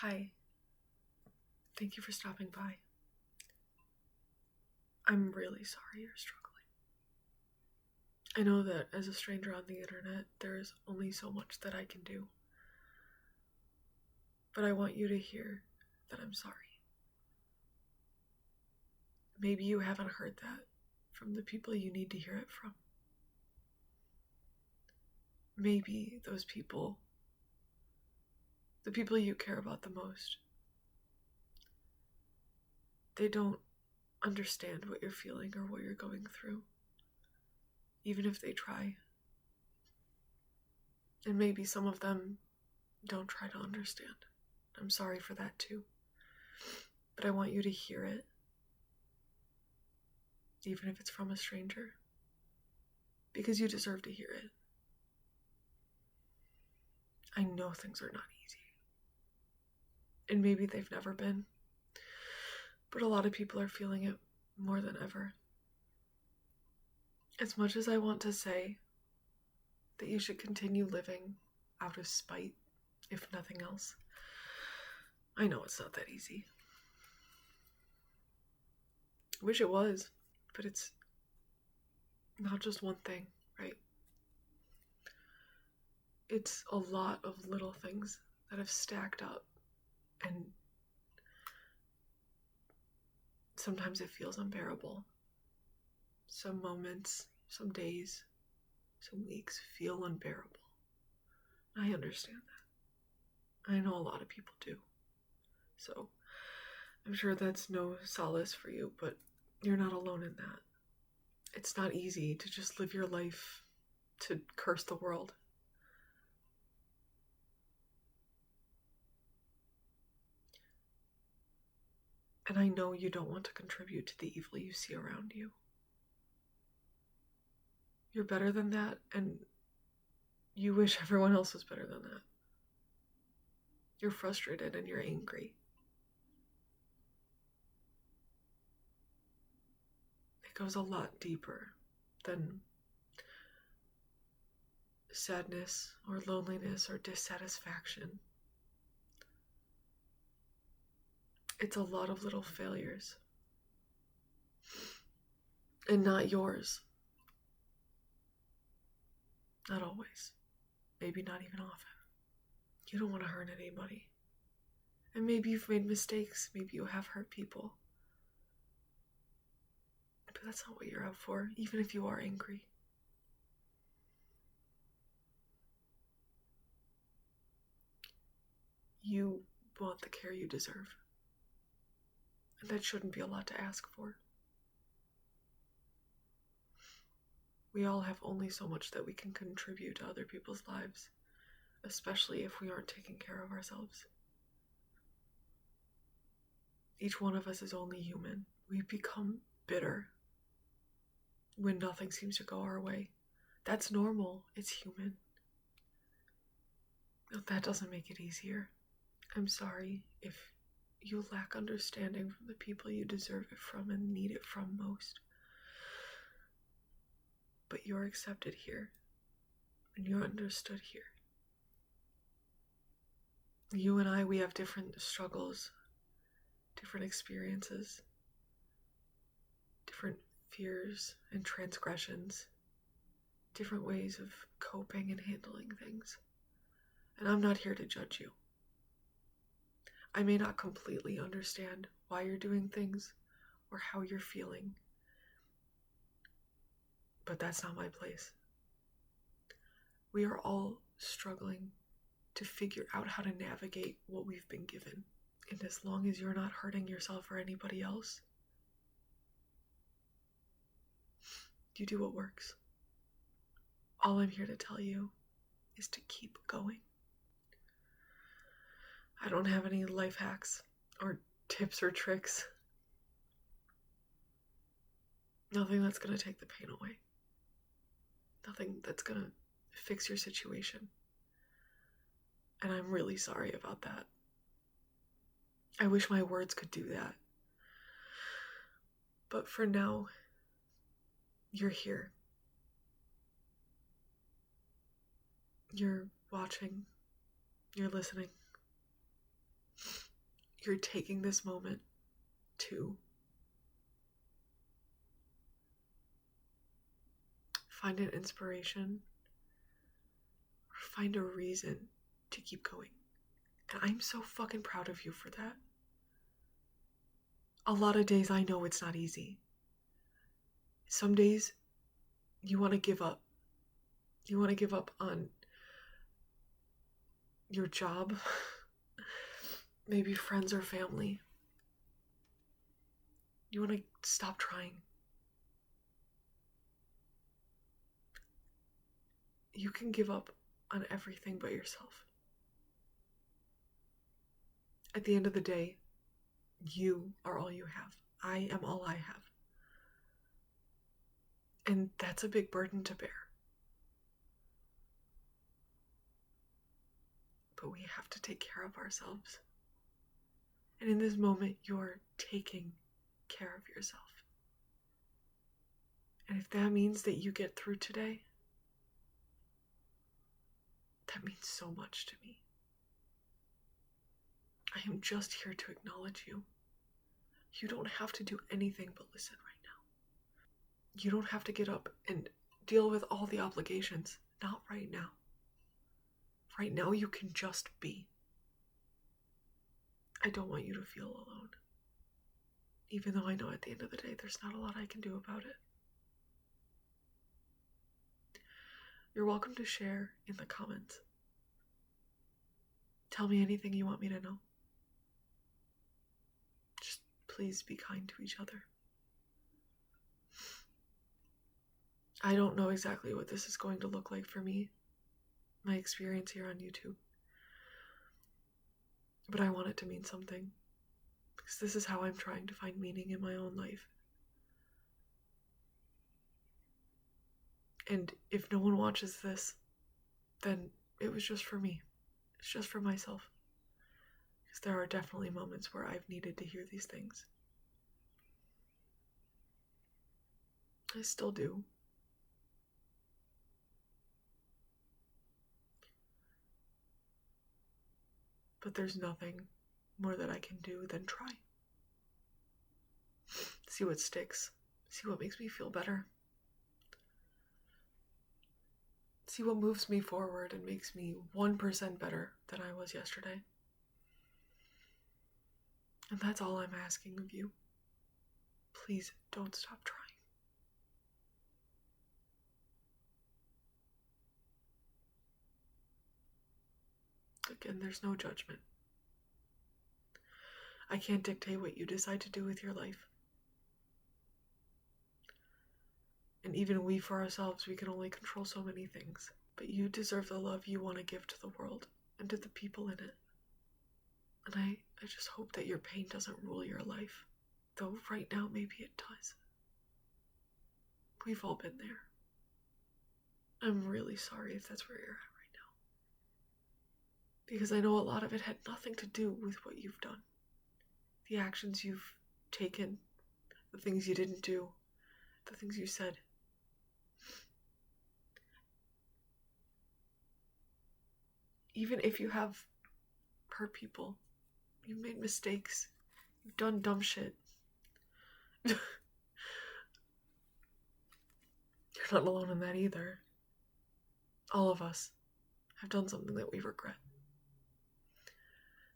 Hi, thank you for stopping by. I'm really sorry you're struggling. I know that as a stranger on the internet, there's only so much that I can do. But I want you to hear that I'm sorry. Maybe you haven't heard that from the people you need to hear it from. Maybe those people, the people you care about the most, they don't understand what you're feeling or what you're going through, even if they try. And maybe some of them don't try to understand. I'm sorry for that too. But I want you to hear it, even if it's from a stranger, because you deserve to hear it. I know things are not easy, and maybe they've never been, but a lot of people are feeling it more than ever. As much as I want to say that you should continue living out of spite, if nothing else, I know it's not that easy. I wish it was, but it's not just one thing, right? It's a lot of little things that have stacked up, and sometimes it feels unbearable. Some moments, some days, some weeks feel unbearable. I understand that. I know a lot of people do. So I'm sure that's no solace for you, but you're not alone in that. It's not easy to just live your life to curse the world. And I know you don't want to contribute to the evil you see around you. You're better than that, and you wish everyone else was better than that. You're frustrated and you're angry. It goes a lot deeper than sadness or loneliness or dissatisfaction. It's a lot of little failures. And not yours. Not always. Maybe not even often. You don't want to hurt anybody. And maybe you've made mistakes. Maybe you have hurt people. But that's not what you're out for, even if you are angry. You want the care you deserve. And that shouldn't be a lot to ask for. We all have only so much that we can contribute to other people's lives, especially if we aren't taking care of ourselves. Each one of us is only human. We become bitter when nothing seems to go our way. That's normal. It's human. But that doesn't make it easier. I'm sorry if you lack understanding from the people you deserve it from and need it from most. But you're accepted here, and you're understood here. You and I, we have different struggles, different experiences, different fears and transgressions, different ways of coping and handling things. And I'm not here to judge you. I may not completely understand why you're doing things or how you're feeling, but that's not my place. We are all struggling to figure out how to navigate what we've been given. And as long as you're not hurting yourself or anybody else, you do what works. All I'm here to tell you is to keep going. I don't have any life hacks or tips or tricks. Nothing that's going to take the pain away. Nothing that's going to fix your situation. And I'm really sorry about that. I wish my words could do that. But for now, you're here. You're watching. You're listening. you're taking this moment to find an inspiration or find a reason to keep going. And I'm so fucking proud of you for that. A lot of days I know it's not easy. Some days you want to give up. You want to give up on your job, maybe friends or family. You want to stop trying. You can give up on everything but yourself. At the end of the day, you are all you have. I am all I have. And that's a big burden to bear. But we have to take care of ourselves. And in this moment, you're taking care of yourself. And if that means that you get through today, that means so much to me. I am just here to acknowledge you. You don't have to do anything but listen right now. You don't have to get up and deal with all the obligations. Not right now. Right now, you can just be. I don't want you to feel alone. Even though I know at the end of the day, there's not a lot I can do about it. You're welcome to share in the comments. Tell me anything you want me to know. Just please be kind to each other. I don't know exactly what this is going to look like for me, my experience here on YouTube. But I want it to mean something, because this is how I'm trying to find meaning in my own life. And if no one watches this, then it was just for me. It's just for myself. Because there are definitely moments where I've needed to hear these things. I still do. But there's nothing more that I can do than try. See what sticks. See what makes me feel better. See what moves me forward and makes me 1% better than I was yesterday. And that's all I'm asking of you. Please don't stop trying. Again, there's no judgment. I can't dictate what you decide to do with your life. And even we, for ourselves, we can only control so many things. But you deserve the love you want to give to the world and to the people in it. And I just hope that your pain doesn't rule your life. Though right now, maybe it does. We've all been there. I'm really sorry if that's where you're at right now. Because I know a lot of it had nothing to do with what you've done. The actions you've taken, the things you didn't do, the things you said. Even if you have hurt people, you've made mistakes, you've done dumb shit. You're not alone in that either. All of us have done something that we regret.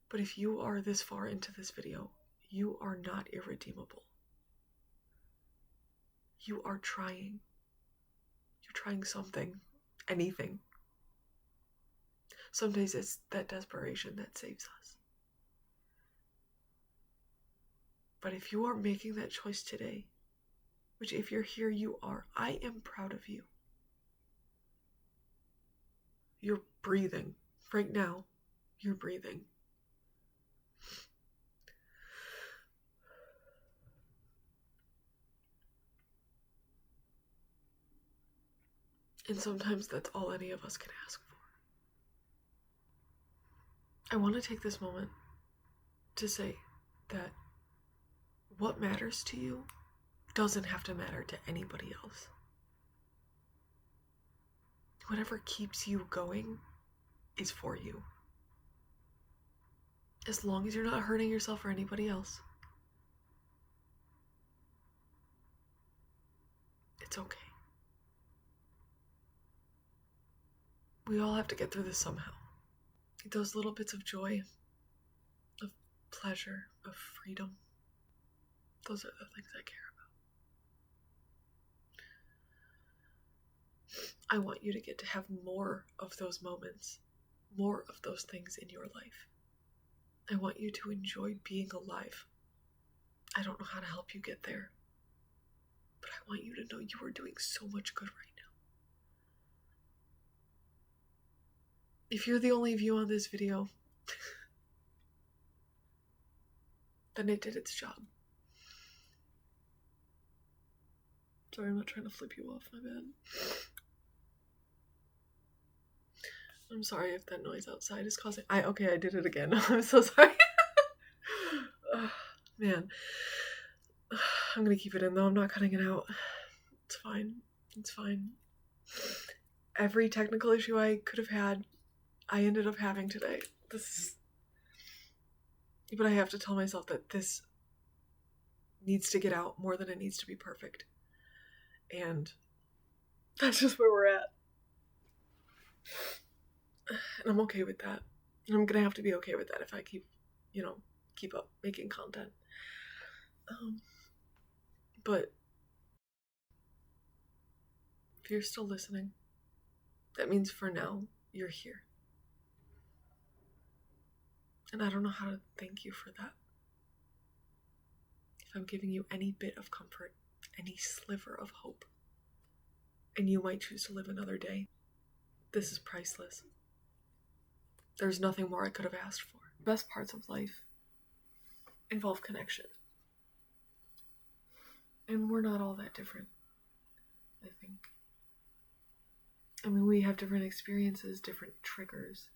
But if you are this far into this video, you are not irredeemable. You are trying. You're trying something, anything. Some days it's that desperation that saves us. But if you are making that choice today, which if you're here, you are, I am proud of you. You're breathing. Right now, you're breathing. And sometimes that's all any of us can ask for. I want to take this moment to say that what matters to you doesn't have to matter to anybody else. Whatever keeps you going is for you. As long as you're not hurting yourself or anybody else, it's okay. We all have to get through this somehow. Those little bits of joy, of pleasure, of freedom, those are the things I care about. I want you to get to have more of those moments, more of those things in your life. I want you to enjoy being alive. I don't know how to help you get there, but I want you to know you are doing so much good right now. If you're the only view on this video, then it did its job. Sorry, I'm not trying to flip you off, my bad. I'm sorry if that noise outside is causing... Okay, I did it again. I'm so sorry. Man. I'm gonna keep it in though, I'm not cutting it out. It's fine. It's fine. Every technical issue I could have had, I ended up having today. But I have to tell myself that this needs to get out more than it needs to be perfect. And that's just where we're at. And I'm okay with that. And I'm gonna have to be okay with that if I keep up making content. But if you're still listening, that means for now, you're here. And I don't know how to thank you for that. If I'm giving you any bit of comfort, any sliver of hope, and you might choose to live another day, this is priceless. There's nothing more I could have asked for. The best parts of life involve connection. And we're not all that different, I think. I mean, we have different experiences, different triggers,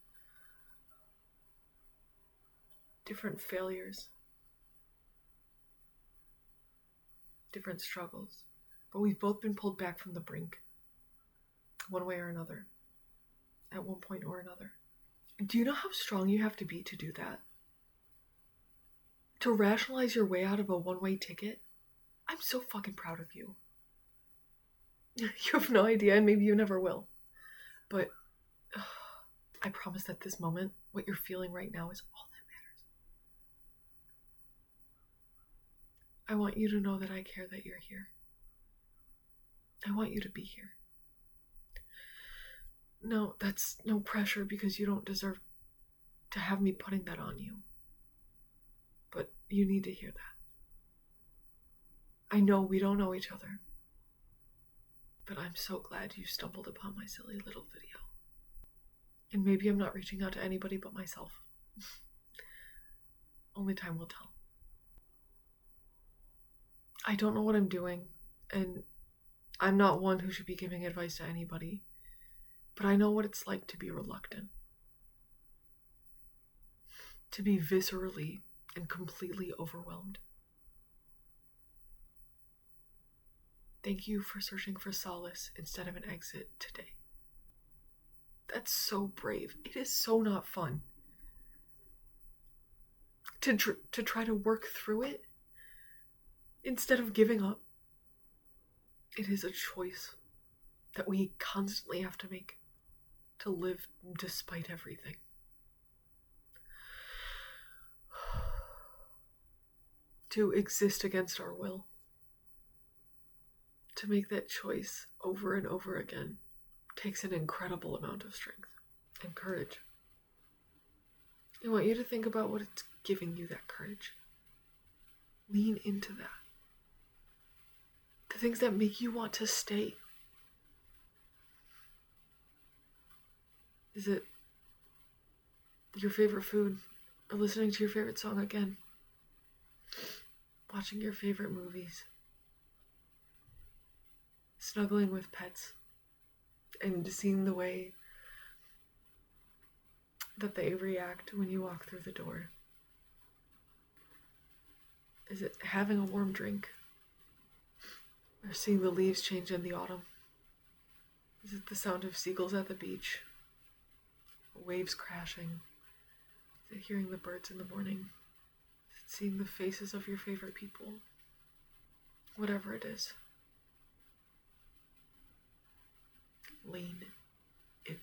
different failures, different struggles. But we've both been pulled back from the brink, one way or another, at one point or another. Do you know how strong you have to be to do that? To rationalize your way out of a one-way ticket? I'm so fucking proud of you. You have no idea, and maybe you never will. But I promise that this moment, what you're feeling right now, is all that matters. I want you to know that I care that you're here. I want you to be here. No, that's no pressure because you don't deserve to have me putting that on you. But you need to hear that. I know we don't know each other, but I'm so glad you stumbled upon my silly little video. And maybe I'm not reaching out to anybody but myself. Only time will tell. I don't know what I'm doing, and I'm not one who should be giving advice to anybody, but I know what it's like to be reluctant. To be viscerally and completely overwhelmed. Thank you for searching for solace instead of an exit today. That's so brave. It is so not fun. To try to work through it instead of giving up. It is a choice that we constantly have to make to live despite everything. To exist against our will. To make that choice over and over again takes an incredible amount of strength and courage. I want you to think about what it's giving you that courage. Lean into that. The things that make you want to stay. Is it your favorite food? Or listening to your favorite song again? Watching your favorite movies? Snuggling with pets? And seeing the way that they react when you walk through the door? Is it having a warm drink? Or seeing the leaves change in the autumn? Is it the sound of seagulls at the beach? Waves crashing? hearing the birds in the morning, seeing the faces of your favorite people, whatever it is. Lean in.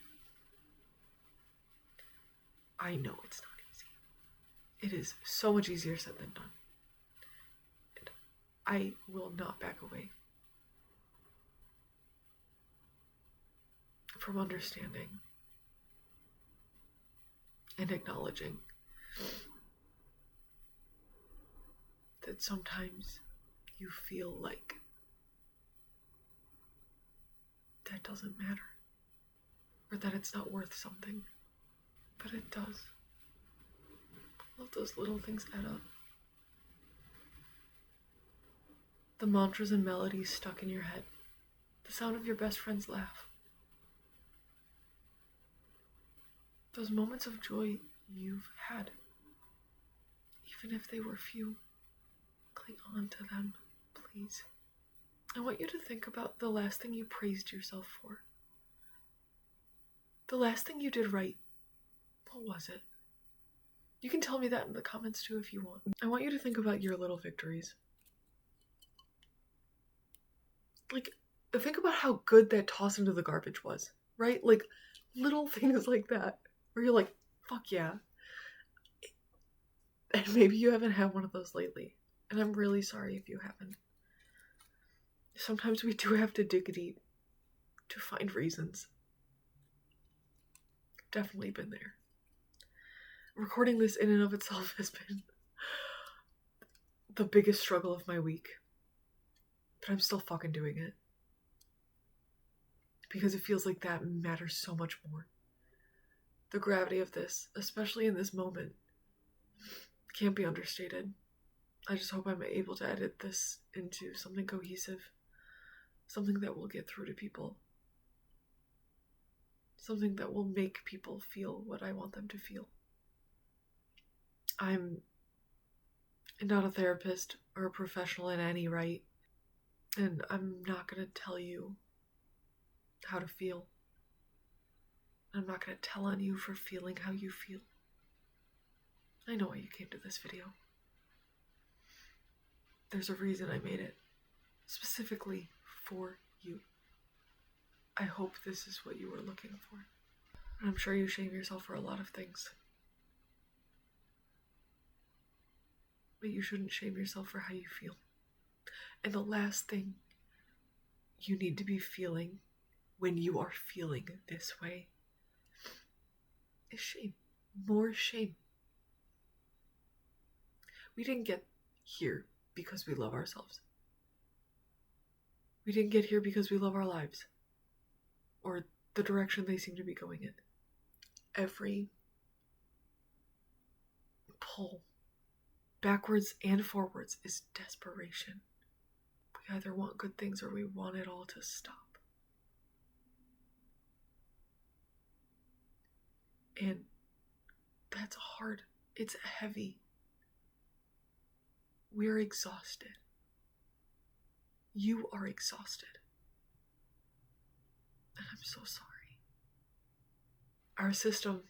I know it's not easy. It is so much easier said than done. And I will not back away from understanding and acknowledging that sometimes you feel like that doesn't matter, or that it's not worth something, but it does. All of those little things add up. The mantras and melodies stuck in your head, the sound of your best friend's laugh, those moments of joy you've had, even if they were few, cling on to them, please. I want you to think about the last thing you praised yourself for. The last thing you did right. What was it? You can tell me that in the comments too if you want. I want you to think about your little victories. Like, think about how good that toss into the garbage was, right? Like, little things like that, where you're like, fuck yeah. And maybe you haven't had one of those lately, and I'm really sorry if you haven't. Sometimes we do have to dig deep to find reasons. Definitely been there. Recording this in and of itself has been the biggest struggle of my week, but I'm still fucking doing it. Because it feels like that matters so much more. The gravity of this, especially in this moment, can't be understated. I just hope I'm able to edit this into something cohesive. Something that will get through to people. Something that will make people feel what I want them to feel. I'm not a therapist or a professional in any right, and I'm not going to tell you how to feel. I'm not going to tell on you for feeling how you feel. I know why you came to this video. There's a reason I made it, specifically for you. I hope this is what you were looking for. And I'm sure you shame yourself for a lot of things. But you shouldn't shame yourself for how you feel. And the last thing you need to be feeling when you are feeling this way is shame. More shame. We didn't get here because we love ourselves. We didn't get here because we love our lives, or the direction they seem to be going in. Every pull, backwards and forwards, is desperation. We either want good things or we want it all to stop. And that's hard. It's heavy. We're exhausted. You are exhausted. And I'm so sorry. Our system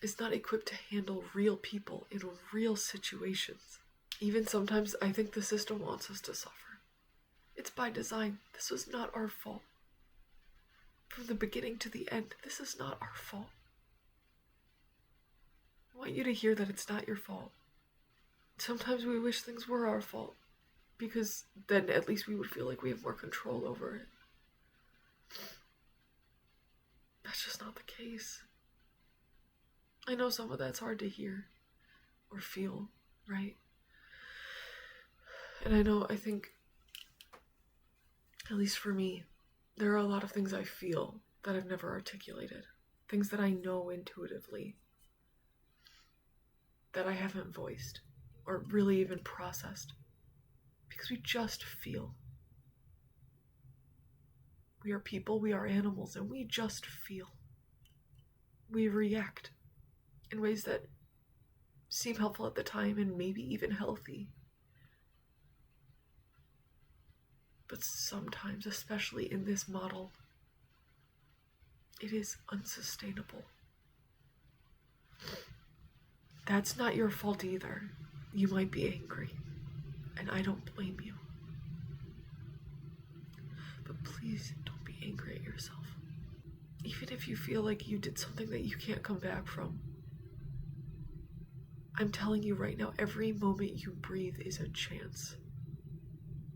is not equipped to handle real people in real situations. Even sometimes I think the system wants us to suffer. It's by design. This was not our fault. From the beginning to the end, this is not our fault. I want you to hear that it's not your fault. Sometimes we wish things were our fault, because then at least we would feel like we have more control over it. That's just not the case. I know some of that's hard to hear or feel, right? And I think, at least for me, there are a lot of things I feel that I've never articulated. Things that I know intuitively that I haven't voiced or really even processed. Because we just feel. We are people, we are animals, and we just feel. We react in ways that seem helpful at the time and maybe even healthy. But sometimes, especially in this model, it is unsustainable. That's not your fault either. You might be angry, and I don't blame you. But please don't be angry at yourself. Even if you feel like you did something that you can't come back from, I'm telling you right now, every moment you breathe is a chance.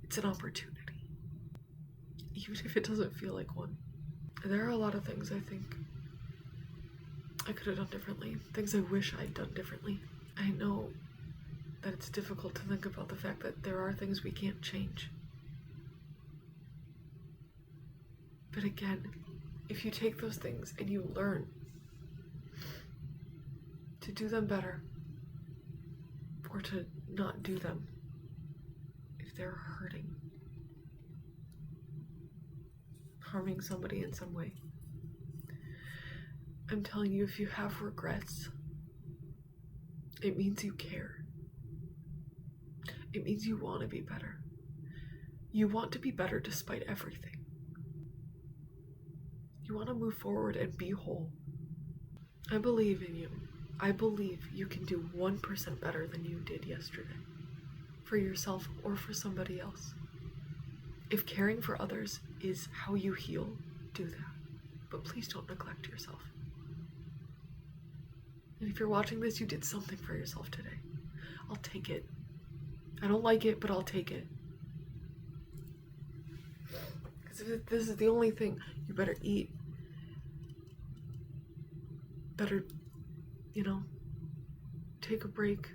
It's an opportunity. Even if it doesn't feel like one. There are a lot of things I think I could have done differently. Things I wish I'd done differently. I know that it's difficult to think about the fact that there are things we can't change. But again, if you take those things and you learn to do them better, or to not do them if they're harming somebody in some way. I'm telling you, if you have regrets, it means you care. It means you want to be better. You want to be better despite everything. You want to move forward and be whole. I believe in you. I believe you can do 1% better than you did yesterday. For yourself or for somebody else. If caring for others is how you heal, do that. But please don't neglect yourself. And if you're watching this, you did something for yourself today. I'll take it. I don't like it, but I'll take it. Because if this is the only thing, you better eat. Better, take a break.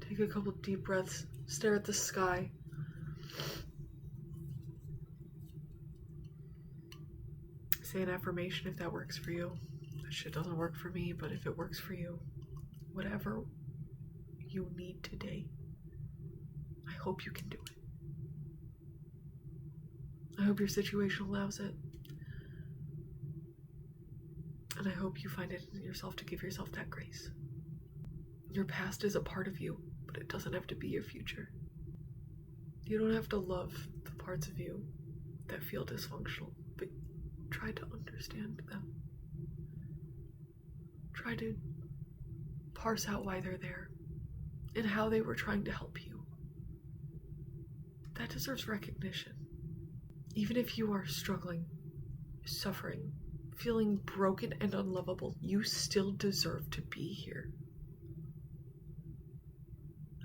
Take a couple deep breaths. Stare at the sky. Say an affirmation if that works for you. That shit doesn't work for me, but if it works for you, whatever you need today, I hope you can do it. I hope your situation allows it. And I hope you find it in yourself to give yourself that grace. Your past is a part of you, but it doesn't have to be your future. You don't have to love the parts of you that feel dysfunctional, but try to understand them. Try to parse out why they're there and how they were trying to help you. That deserves recognition. Even if you are struggling, suffering, feeling broken and unlovable, you still deserve to be here.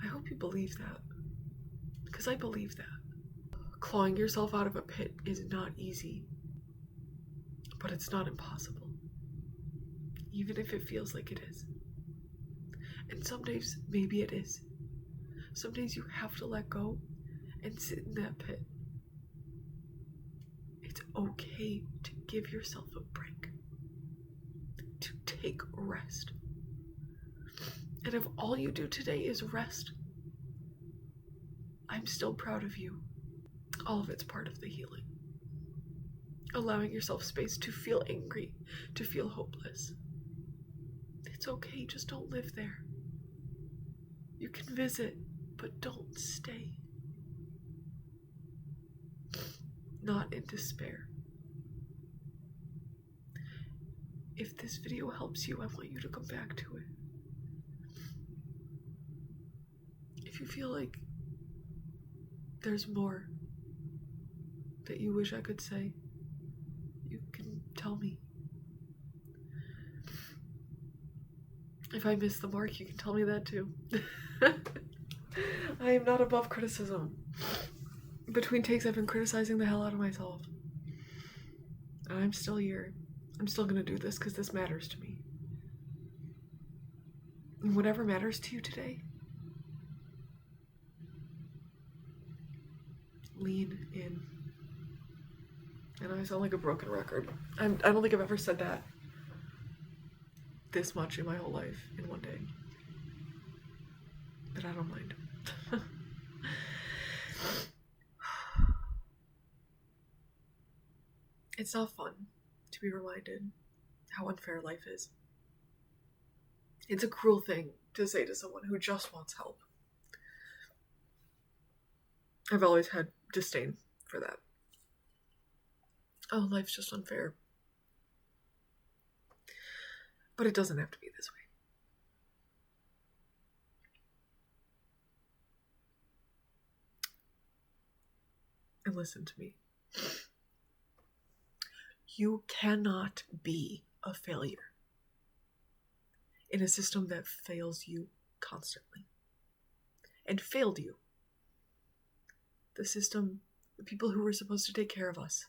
I hope you believe that, because I believe that. Clawing yourself out of a pit is not easy, but it's not impossible, even if it feels like it is. And some days, maybe it is. Some days you have to let go and sit in that pit. It's okay to give yourself a break, to take rest. And if all you do today is rest, I'm still proud of you. All of it's part of the healing. Allowing yourself space to feel angry, to feel hopeless. It's okay, just don't live there. You can visit, but don't stay. Not in despair. If this video helps you, I want you to come back to it. If you feel like there's more that you wish I could say, you can tell me. If I miss the mark, you can tell me that too. I am not above criticism. Between takes, I've been criticizing the hell out of myself. And I'm still here. I'm still gonna do this because this matters to me. And whatever matters to you today, lean in. And I sound like a broken record. I don't think I've ever said that this much in my whole life in one day. But I don't mind. It's not fun to be reminded how unfair life is. It's a cruel thing to say to someone who just wants help. I've always had disdain for that. Oh, life's just unfair. But it doesn't have to be this way. And listen to me. You cannot be a failure in a system that fails you constantly and failed you. The system, the people who were supposed to take care of us,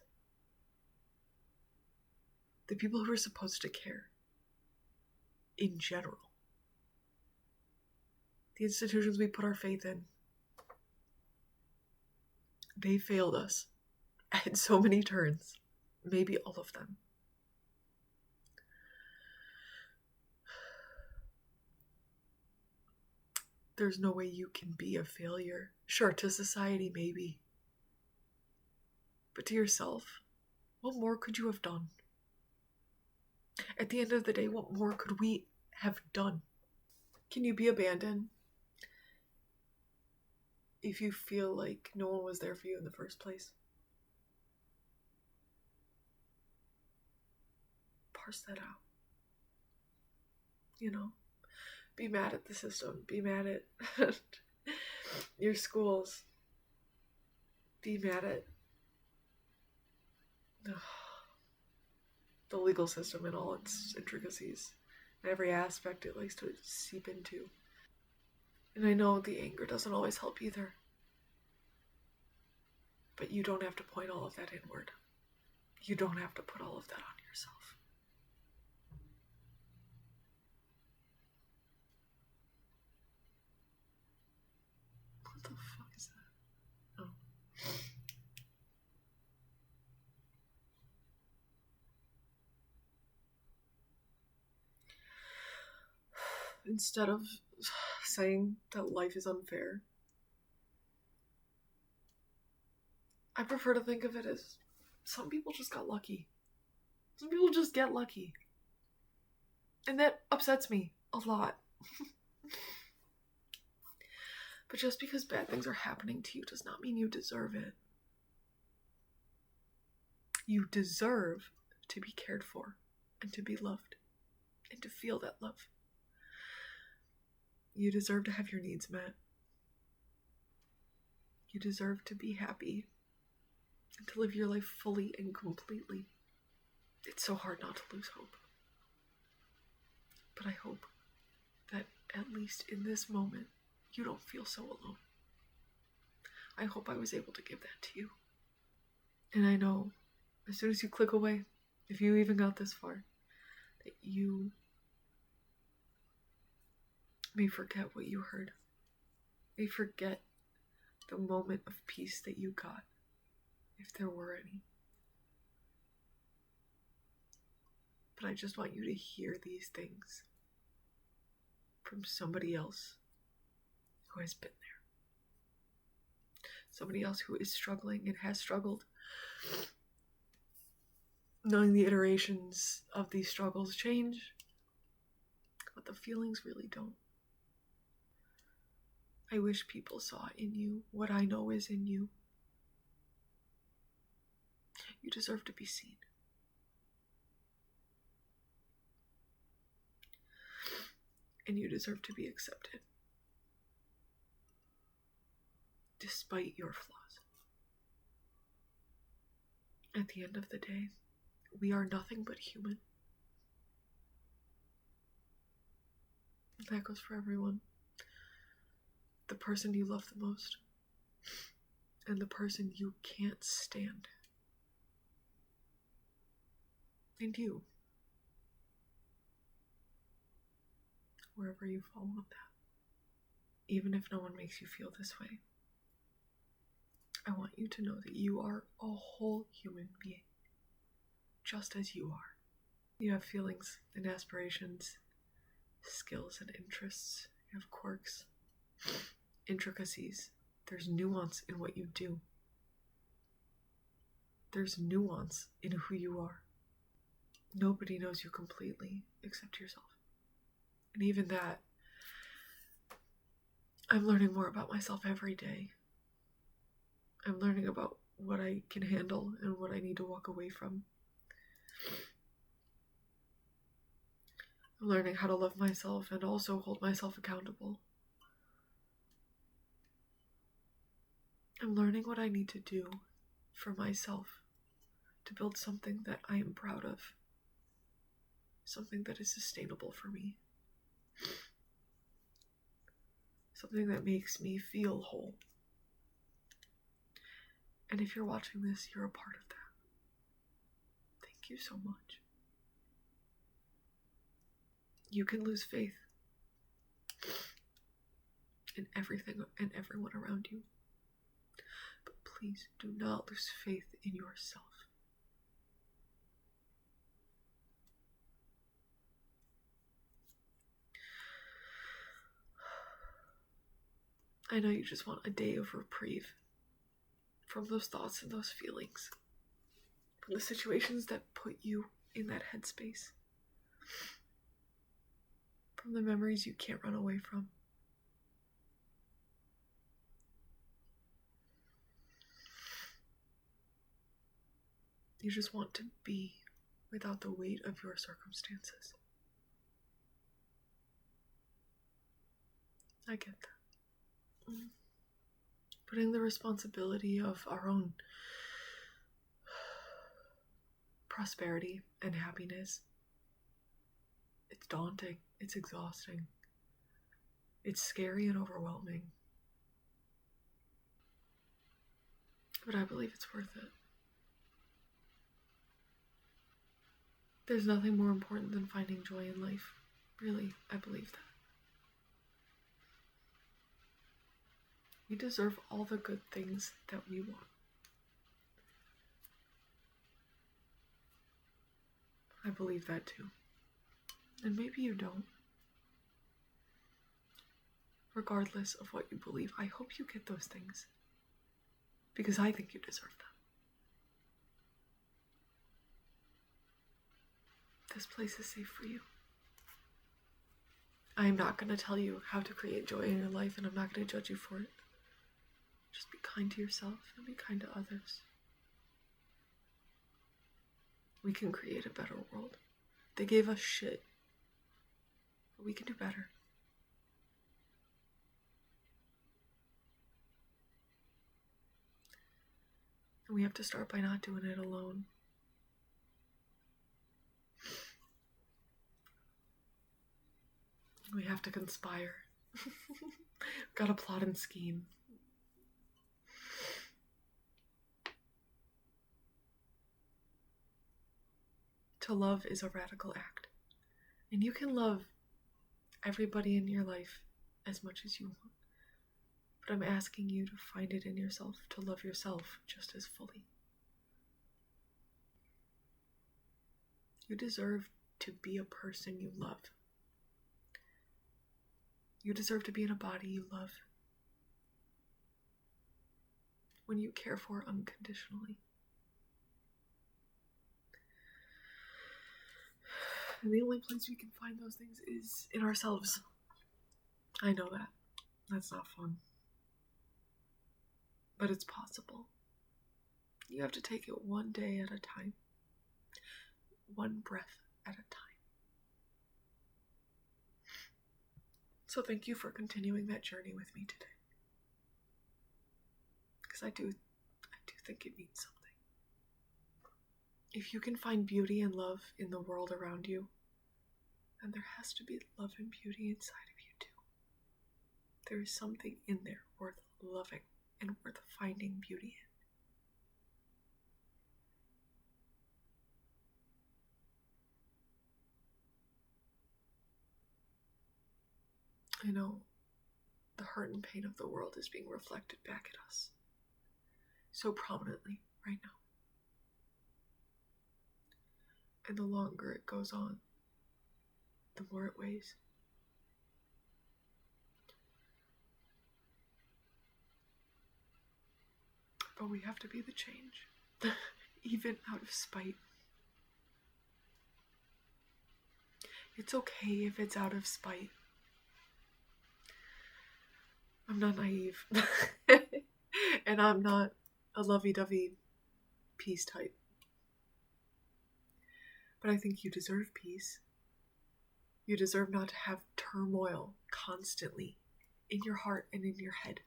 the people who were supposed to care in general, the institutions we put our faith in, they failed us at so many turns, maybe all of them. There's no way you can be a failure. Sure, to society, maybe. But to yourself, what more could you have done? At the end of the day, what more could we have done? Can you be abandoned if you feel like no one was there for you in the first place? Parse that out. You know? Be mad at the system. Be mad at your schools. Be mad at the legal system and all its intricacies. And every aspect it likes to seep into. And I know the anger doesn't always help either. But you don't have to point all of that inward. You don't have to put all of that on yourself. What the fuck is that? Oh. Instead of saying that life is unfair, I prefer to think of it as some people just got lucky. Some people just get lucky. And that upsets me a lot. But just because bad things are happening to you does not mean you deserve it. You deserve to be cared for and to be loved and to feel that love. You deserve to have your needs met. You deserve to be happy and to live your life fully and completely. It's so hard not to lose hope. But I hope that at least in this moment, you don't feel so alone. I hope I was able to give that to you. And I know, as soon as you click away, if you even got this far, that you may forget what you heard. May forget the moment of peace that you got, if there were any. But I just want you to hear these things from somebody else who has been there. Somebody else who is struggling and has struggled. Knowing the iterations of these struggles change, but the feelings really don't. I wish people saw in you what I know is in you. You deserve to be seen. And you deserve to be accepted, despite your flaws. At the end of the day, we are nothing but human. That goes for everyone. The person you love the most, and the person you can't stand. And you. Wherever you fall on that. Even if no one makes you feel this way, I want you to know that you are a whole human being, just as you are. You have feelings and aspirations, skills and interests, you have quirks, intricacies. There's nuance in what you do. There's nuance in who you are. Nobody knows you completely except yourself. And even that, I'm learning more about myself every day. I'm learning about what I can handle and what I need to walk away from. I'm learning how to love myself and also hold myself accountable. I'm learning what I need to do for myself, to build something that I am proud of, something that is sustainable for me, something that makes me feel whole. And if you're watching this, you're a part of that. Thank you so much. You can lose faith in everything and everyone around you, but please do not lose faith in yourself. I know you just want a day of reprieve from those thoughts and those feelings, from the situations that put you in that headspace, from the memories you can't run away from. You just want to be without the weight of your circumstances. I get that. Putting the responsibility of our own prosperity and happiness, it's daunting, it's exhausting, it's scary and overwhelming. But I believe it's worth it. There's nothing more important than finding joy in life. Really, I believe that. We deserve all the good things that we want. I believe that too. And maybe you don't. Regardless of what you believe, I hope you get those things. Because I think you deserve them. This place is safe for you. I am not going to tell you how to create joy in your life, and I'm not going to judge you for it. Just be kind to yourself and be kind to others. We can create a better world. They gave us shit, but we can do better. And we have to start by not doing it alone. We have to conspire. Gotta plot and scheme. To love is a radical act. And you can love everybody in your life as much as you want. But I'm asking you to find it in yourself, to love yourself just as fully. You deserve to be a person you love. You deserve to be in a body you love. When you care for unconditionally. And the only place we can find those things is in ourselves. I know that. That's not fun. But it's possible. You have to take it one day at a time. One breath at a time. So thank you for continuing that journey with me today. Because I do think it means something. If you can find beauty and love in the world around you, then there has to be love and beauty inside of you too. There is something in there worth loving and worth finding beauty in. I know the hurt and pain of the world is being reflected back at us so prominently right now. And the longer it goes on, the more it weighs. But we have to be the change, even out of spite. It's okay if it's out of spite. I'm not naive. And I'm not a lovey-dovey peace type. But I think you deserve peace. You deserve not to have turmoil constantly in your heart and in your head.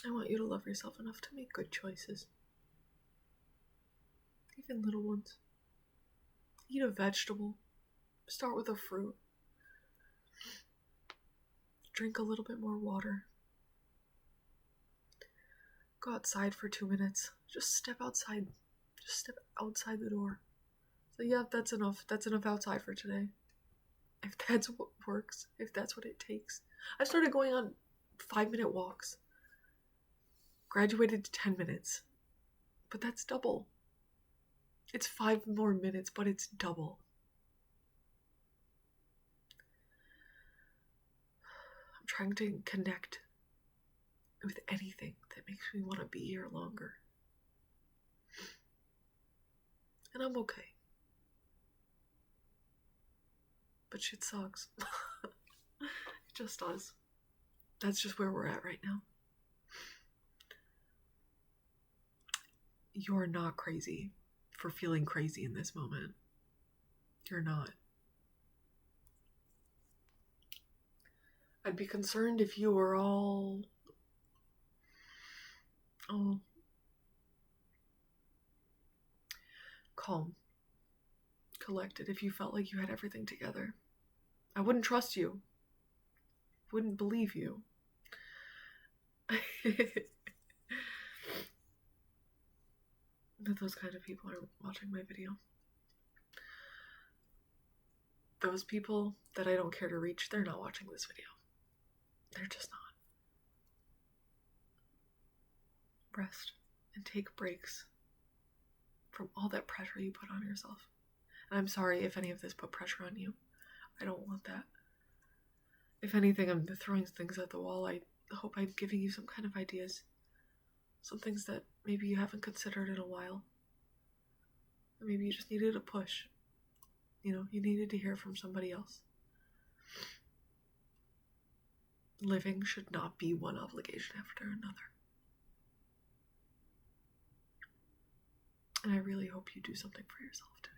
I want you to love yourself enough to make good choices. Even little ones. Eat a vegetable. Start with a fruit. Drink a little bit more water. Go outside for 2 minutes. Just step outside. Just step outside the door. So yeah, that's enough. That's enough outside for today. If that's what works, if that's what it takes. I started going on 5-minute walks. Graduated to 10 minutes. But that's double. It's 5 more minutes, but it's double. I'm trying to connect with anything that makes me want to be here longer. And I'm okay. But shit sucks. It just does. That's just where we're at right now. You're not crazy for feeling crazy in this moment. You're not. I'd be concerned if you were all calm, collected, if you felt like you had everything together. I wouldn't trust you. Wouldn't believe you. That those kind of people are watching my video. Those people that I don't care to reach, they're not watching this video. They're just not. Rest and take breaks from all that pressure you put on yourself. And I'm sorry if any of this put pressure on you. I don't want that. If anything, I'm throwing things at the wall. I hope I'm giving you some kind of ideas. Some things that maybe you haven't considered in a while. Or maybe you just needed a push. You needed to hear from somebody else. Living should not be one obligation after another. And I really hope you do something for yourself today.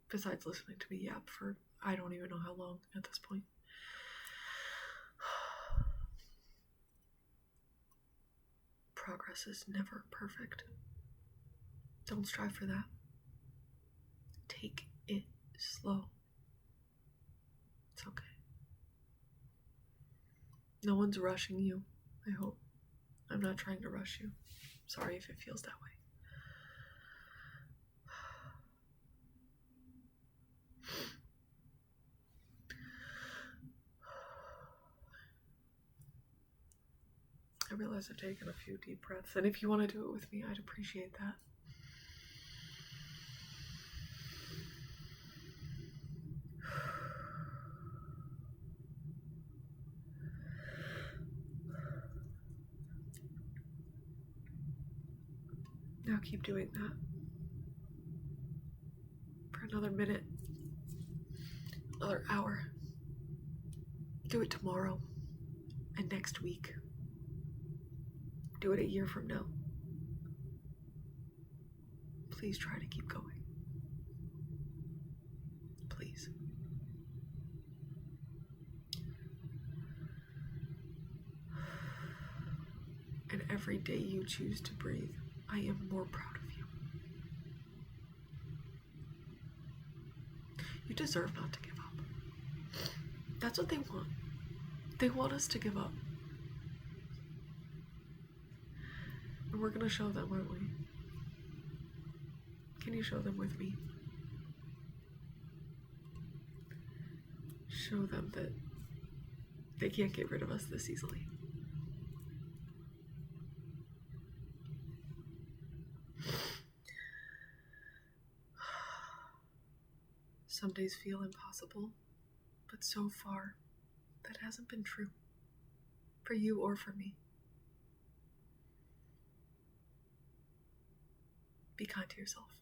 Besides listening to me yap for I don't even know how long at this point. Progress is never perfect. Don't strive for that. Take it slow. It's okay. No one's rushing you, I hope. I'm not trying to rush you. Sorry if it feels that way. I realize I've taken a few deep breaths, and if you want to do it with me, I'd appreciate that. Now keep doing that for another minute, another hour. Do it tomorrow and next week. Do it a year from now. Please try to keep going. Please. And every day you choose to breathe, I am more proud of you. You deserve not to give up. That's what they want. They want us to give up. And we're gonna show them, aren't we? Can you show them with me? Show them that they can't get rid of us this easily. Some days feel impossible, but so far, that hasn't been true. For you or for me. Be kind to yourself.